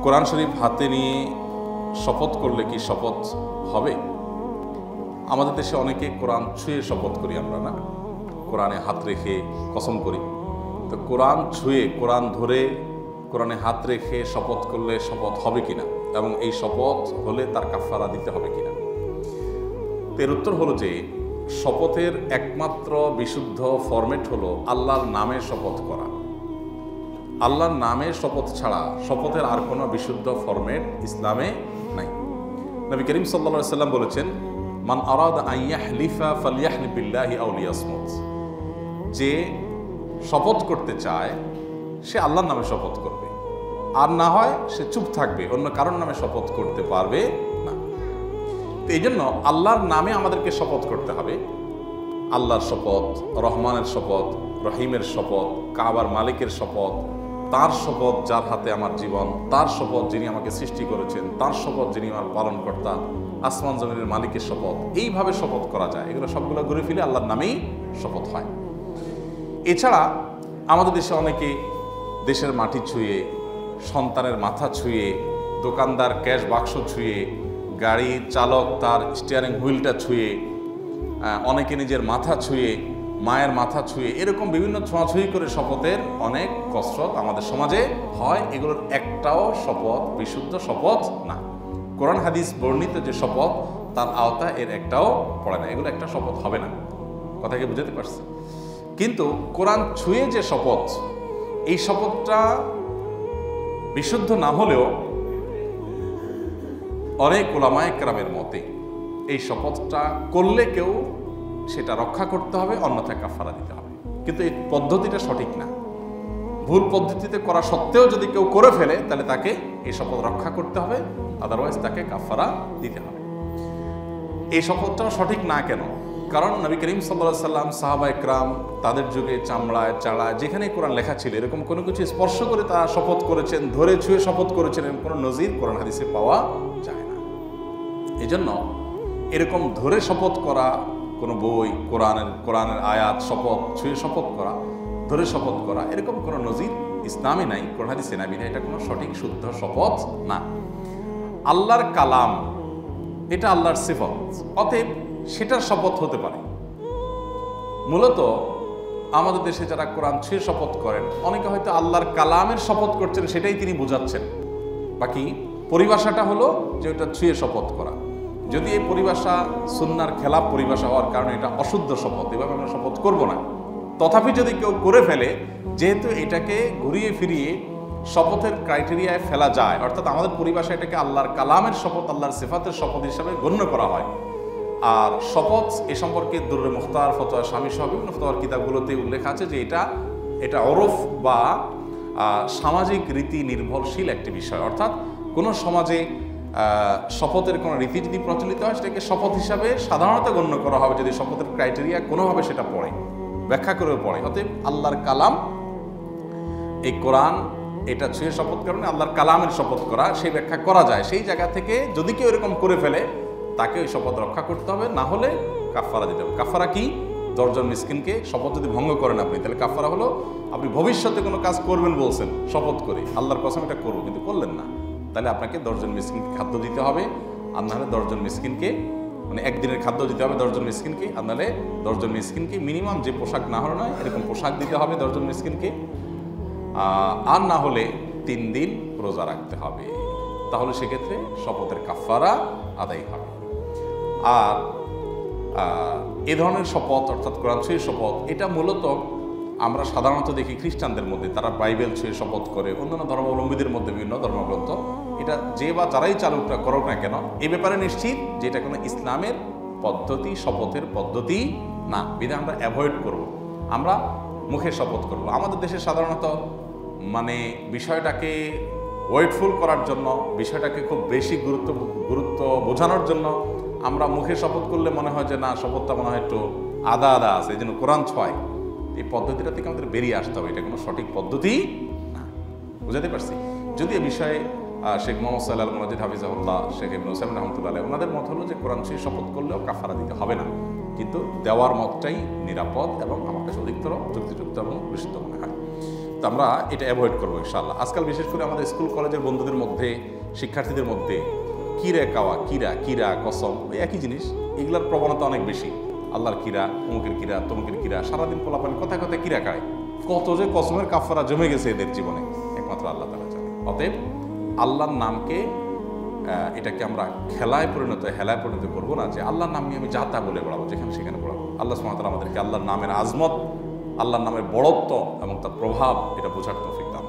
কোরআন শরীফ হাতে নিয়ে শপথ করলে কি শপথ হবে? আমাদের দেশে অনেকে কোরআন ছুঁয়ে শপথ করি আমরা, না? কোরআনে হাত রেখে কসম করি। তো কোরআন ছুঁয়ে, কোরআন ধরে, কোরআনে হাত রেখে শপথ করলে শপথ হবে কিনা, এবং এই শপথ হলে তার কাফারা দিতে হবে কিনা? এর উত্তর হলো যে শপথের একমাত্র বিশুদ্ধ ফরম্যাট হলো আল্লাহর নামে শপথ করা। আল্লাহর নামে শপথ ছাড়া শপথের আর কোনো বিশুদ্ধ ফরম্যাট ইসলামে নাই। নবী করিম সাল্লাল্লাহু আলাইহি ওয়াসাল্লাম বলেছেন, মান আরাদা আন ইয়াহলিফা ফালইয়াহলিফ বিল্লাহি আও লিয়াসমুত। যে শপথ করতে চায় সে আল্লাহর নামে শপথ করবে, আর না হয় সে চুপ থাকবে, অন্য কারোর নামে শপথ করতে পারবে না। তো এই জন্য আল্লাহর নামে আমাদেরকে শপথ করতে হবে। আল্লাহর শপথ, রহমানের শপথ, রহিমের শপথ, কাবার মালিকের শপথ, তার শপথ যার হাতে আমার জীবন, তার শপথ যিনি আমাকে সৃষ্টি করেছেন, তার শপথ যিনি আমার পালনকর্তা, আসমান জমিনের মালিকের শপথ। এইভাবে শপথ করা যায়। এগুলো সবগুলো ঘুরে ফিরে আল্লাহর নামেই শপথ হয়। এছাড়া আমাদের দেশে অনেকে দেশের মাটি ছুঁয়ে, সন্তানের মাথা ছুঁয়ে, দোকানদার ক্যাশ বাক্স ছুঁয়ে, গাড়ি চালক তার স্টিয়ারিং হুইলটা ছুঁয়ে, অনেকে নিজের মাথা ছুঁয়ে, মায়ের মাথা ছুঁয়ে, এরকম বিভিন্ন ছোঁয়াছুঁয়ি করে শপথের অনেক কসরত আমাদের সমাজে হয়। এগুলোর একটাও শপথ বিশুদ্ধ শপথ না। কোরআন হাদিস বর্ণিত যে শপথ তার আওতা এর একটাও পড়ে না। এগুলো একটা শপথ হবে না। কথা কি বুঝতে পারছি? কিন্তু কোরআন ছুঁয়ে যে শপথ, এই শপথটা বিশুদ্ধ না হলেও অনেক উলামায়ে কেরামের মতে এই শপথটা করলে কেউ সেটা রক্ষা করতে হবে, অন্যথায় কাফারা দিতে হবে। কিন্তু এই পদ্ধতিটা সঠিক না। ভুল পদ্ধতিতে করা সত্ত্বেও যদি কেউ করে ফেলে তাহলে তাকে এই শপথ রক্ষা করতে হবে, আদারওয়াইজ তাকে কাফারা দিতে হবে। এই শপথটাও সঠিক না কেন? কারণ নবী করিম সাল্লাল্লাহু আলাইহি সাল্লাম, সাহাবায়ে কেরাম তাদের যুগে চামড়ায়, চাড়ায় যেখানে কোরআন লেখা ছিল এরকম কোনো কিছু স্পর্শ করে তারা শপথ করেছেন, ধরে ছুঁয়ে শপথ করেছেন, এরকম কোনো নজির কোরআন হাদিসে পাওয়া যায় না। এই জন্য এরকম ধরে শপথ করা, কোনো বই, কোরআনের আয়াত, শপথ, ছুঁয়ে শপথ করা, ধরে শপথ করা, এরকম কোনো নজির ইসলামে নাই, কোরআন হাদিসে নাই। এটা কোনো সঠিক শুদ্ধ শপথ না। আল্লাহর কালাম এটা আল্লাহর সিফত, অতএব সেটার শপথ হতে পারে। মূলত আমাদের দেশে যারা কোরআন ছুঁয়ে শপথ করেন, অনেকে হয়তো আল্লাহর কালামের শপথ করছেন, সেটাই তিনি বোঝাচ্ছেন। বাকি পরিভাষাটা হলো যে ওটা ছুঁয়ে শপথ করা। যদি এই পরিভাষা সুন্নাহর খেলাফ পরিভাষা হওয়ার কারণে এটা অশুদ্ধ শপথ, এভাবে আমরা শপথ করব না। তথাপি যদি কেউ করে ফেলে, যেহেতু এটাকে ঘুরিয়ে ফিরিয়ে শপথের ক্রাইটেরিয়ায় ফেলা যায়, অর্থাৎ আমাদের পরিভাষা এটাকে আল্লাহর কালামের শপথ, আল্লাহর সিফাতের শপথ হিসাবে গণ্য করা হয়। আর শপথ এ সম্পর্কে দুররে মুখতার, ফতোয়া স্বামী সহ বিভিন্ন ফতোয়ার কিতাবগুলোতে উল্লেখ আছে যে এটা ওরফ বা সামাজিক রীতি নির্ভরশীল একটি বিষয়। অর্থাৎ কোনো সমাজে শপথের কোনো রীতি যদি প্রচলিত হয়, সেটাকে শপথ হিসাবে সাধারণত গণ্য করা হবে যদি শপথের ক্রাইটেরিয়া কোনোভাবে সেটা পড়ে, ব্যাখ্যা করেও পড়ে। অতএব আল্লাহর কালাম, এই কোরআন, এটা ছুঁয়ে শপথ কারণে আল্লাহর কালামের শপথ করা, সেই ব্যাখ্যা করা যায়। সেই জায়গা থেকে যদি কেউ এরকম করে ফেলে তাকে ওই শপথ রক্ষা করতে হবে, না হলে কাফারা দিতে হবে। কাফারা কি? 10 জন মিসকিনকে, শপথ যদি ভঙ্গ করেন আপনি, তাহলে কাফারা হলো আপনি ভবিষ্যতে কোনো কাজ করবেন বলছেন শপথ করে, আল্লাহর কসম এটা করবো, কিন্তু করলেন না, তাহলে আপনাকে 10 জন মিসকিনকে খাদ্য দিতে হবে। আর নাহলে 10 জন মিসকিনকে, মানে একদিনের খাদ্য দিতে হবে 10 জন মিসকিনকে। আর নাহলে 10 জন মিসকিনকে মিনিমাম যে পোশাক না হলে নয় এরকম পোশাক দিতে হবে 10 জন মিসকিনকে। আর না হলে 3 দিন রোজা রাখতে হবে। তাহলে সেক্ষেত্রে শপথের কাফারা আদায় হবে। আর এ ধরনের শপথ, অর্থাৎ কোরআন ছুঁয়ে শপথ, এটা মূলত আমরা সাধারণত দেখি খ্রিস্টানদের মধ্যে, তারা বাইবেল ছুঁয়ে শপথ করে, অন্যান্য ধর্মাবলম্বীদের মধ্যে বিভিন্ন ধর্মগ্রন্থ। এটা যে বা যারাই চালুক করুক না কেন, এই ব্যাপারে নিশ্চিত যে এটা কোনো ইসলামের পদ্ধতি, শপথের পদ্ধতি না। বিধান আমরা অ্যাভয়েড করব, আমরা মুখে শপথ করব। আমাদের দেশে সাধারণত মানে বিষয়টাকে ওয়েটফুল করার জন্য, বিষয়টাকে খুব বেশি গুরুত্ব বোঝানোর জন্য আমরা মুখে শপথ করলে মনে হয় যে না, শপথটা মনে হয় একটু আদা আদা আছে, এই জন্য কোরআন ছয়। এই পদ্ধতিটা থেকে আমাদের বেরিয়ে আসতে হবে। এটা কোনো সঠিক পদ্ধতি না। বুঝাতে পারছি? যদি এ বিষয়ে শেখ মোহাম্মদ সাল্লাহ মজিদ হাফিজাহুল্লাহ, শেখ ইবনে উসাইমিন রহমতুল্লাহ, ওনাদের মত হলো যে কোরআন ছুঁয়ে শপথ করলেও কাফারা দিতে হবে না, কিন্তু দেওয়ার মতটাই নিরাপদ এবং আমার কাছে অধিকতর যুক্তিযুক্ত এবং বিশুদ্ধ মনে হয়। তো আমরা এটা অ্যাভয়েড করবো ইনশাআল্লাহ। আজকাল বিশেষ করে আমাদের স্কুল কলেজের বন্ধুদের মধ্যে, শিক্ষার্থীদের মধ্যে কিরে কাওয়া, কিরা কসম, ওই একই জিনিস, এগুলার প্রবণতা অনেক বেশি। আল্লাহর কিরা, অমুকের কিরা, তমুকের কিরা, সারাদিন পোলাপানি কথায় কথায় কিরা খায়। কত যে কসমের কাফারা জমে গেছে এদের জীবনে একমাত্র আল্লাহ তাআলা জানে। অতএব আল্লাহর নামকে এটাকে আমরা হেলায় পরিণত করবো না, যে আল্লাহর নাম নিয়ে আমি যা তা বলে বেড়াবো, যেখানে সেখানে বেড়াবো। আল্লাহ সুবহানাহু ওয়া তাআলা আমাদেরকে আল্লাহর নামের আজমত, আল্লাহর নামের বড়ত্ব এবং তার প্রভাব এটা বোঝার তৌফিক দান